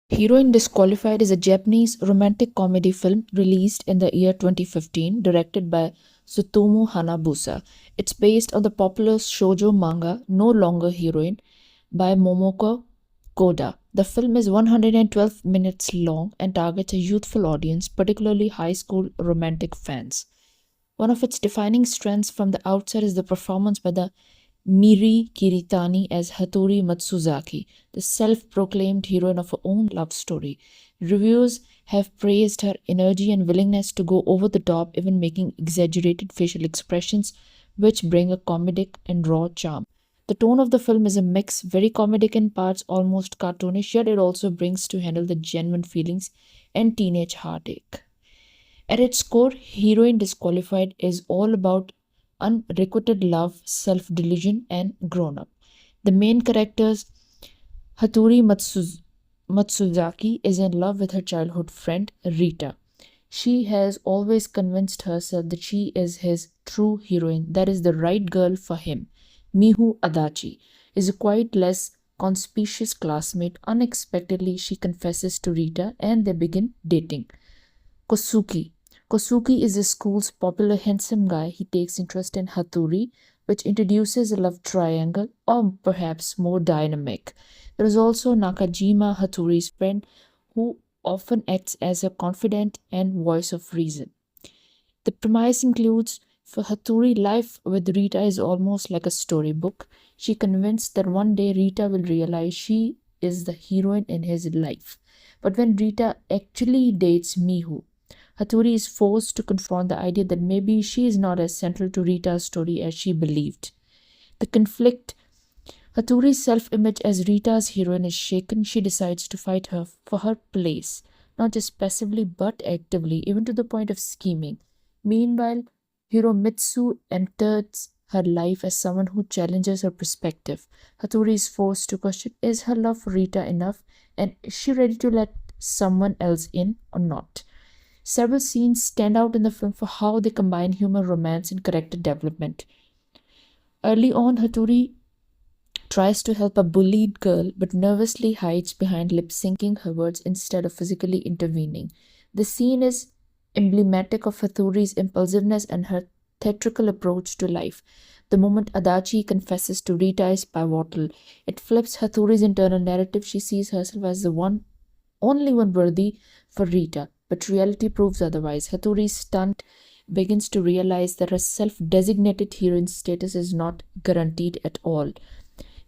Heroine Disqualified is a Japanese romantic comedy film released in the year 2015, directed by Tsutomu Hanabusa. It's based on the popular shoujo manga No Longer Heroine by Momoko Koda. The film is 112 minutes long and targets a youthful audience, particularly high school romantic fans. One of its defining strengths from the outset is the performance by the Miri Kiritani as Hattori Matsuzaki, the self proclaimed heroine of her own love story. Reviewers have praised her energy and willingness to go over the top, even making exaggerated facial expressions which bring a comedic and raw charm. The tone of the film is a mix, very comedic in parts, almost cartoonish, yet it also brings to handle the genuine feelings and teenage heartache. At its core, Heroine Disqualified is all about unrequited love, self delusion, and grown up. The main characters, Matsuzaki, is in love with her childhood friend Rita. She has always convinced herself that she is his true heroine, that is the right girl for him. Mihu Adachi is a quite less conspicuous classmate. Unexpectedly, she confesses to Rita and they begin dating. Kosuki. Kosuki is the school's popular handsome guy. He takes interest in Hattori, which introduces a love triangle, or perhaps more dynamic. There is also Nakajima, Hattori's friend, who often acts as a confidant and voice of reason. The premise includes for Hattori, life with Rita is almost like a storybook. She convinced that one day Rita will realize she is the heroine in his life. But when Rita actually dates Mihu, Hattori is forced to confront the idea that maybe she is not as central to Rita's story as she believed. The conflict, Hattori's self image as Rita's heroine is shaken. She decides to fight her for her place, not just passively but actively, even to the point of scheming. Meanwhile, Hiromitsu enters her life as someone who challenges her perspective. Hattori is forced to question, is her love for Rita enough, and is she ready to let someone else in or not? Several scenes stand out in the film for how they combine humor, romance, and character development. Early on, Hattori tries to help a bullied girl but nervously hides behind lip syncing her words instead of physically intervening. The scene is emblematic of Hattori's impulsiveness and her theatrical approach to life. The moment Adachi confesses to Rita is pivotal. It flips Hattori's internal narrative. She sees herself as the only one worthy for Rita, but reality proves otherwise. Hattori's stunt begins to realize that her self designated heroine status is not guaranteed at all.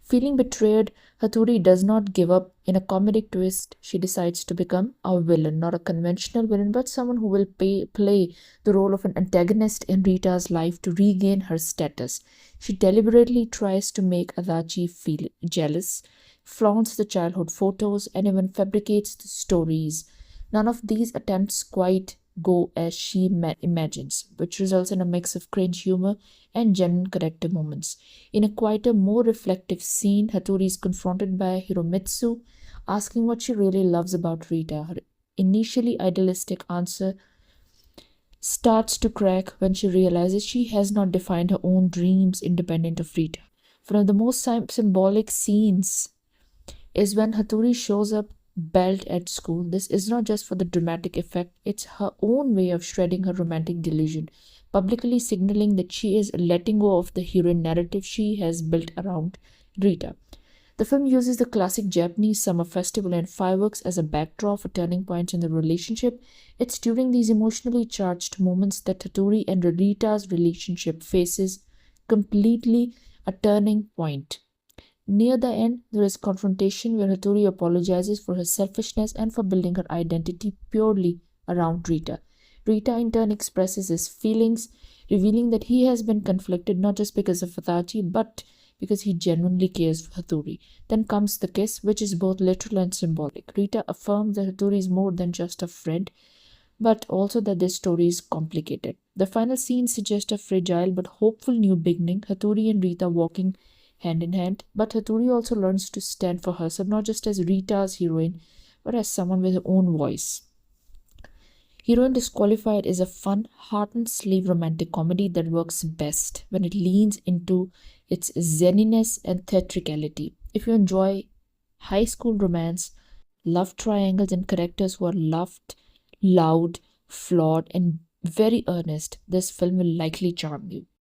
Feeling betrayed, Hattori does not give up. In a comedic twist, she decides to become a villain, not a conventional villain, but someone who will play the role of an antagonist in Rita's life to regain her status. She deliberately tries to make Adachi feel jealous, flaunts the childhood photos, and even fabricates the stories. None of these attempts quite go as she imagines, which results in a mix of cringe humor and genuine character moments. In a quieter, more reflective scene, Hattori is confronted by Hiromitsu, asking what she really loves about Rita. Her initially idealistic answer starts to crack when she realizes she has not defined her own dreams independent of Rita. One of the most symbolic scenes is when Hattori shows up belt at school. This is not just for the dramatic effect, it's her own way of shredding her romantic delusion, publicly signaling that she is letting go of the heroine narrative she has built around Rita. The film uses the classic Japanese summer festival and fireworks as a backdrop for turning points in the relationship. It's during these emotionally charged moments that Hattori and Rita's relationship faces completely a turning point. Near the end, there is confrontation where Hattori apologizes for her selfishness and for building her identity purely around Rita. Rita in turn expresses his feelings, revealing that he has been conflicted not just because of Adachi, but because he genuinely cares for Hattori. Then comes the kiss, which is both literal and symbolic. Rita affirms that Hattori is more than just a friend, but also that this story is complicated. The final scene suggests a fragile but hopeful new beginning, Hattori and Rita walking hand in hand, but Hattori also learns to stand for herself, not just as Rita's heroine, but as someone with her own voice. Heroine Disqualified is a fun, heart and sleeve romantic comedy that works best when it leans into its zaniness and theatricality. If you enjoy high school romance, love triangles and characters who are loved, loud, flawed, and very earnest, this film will likely charm you.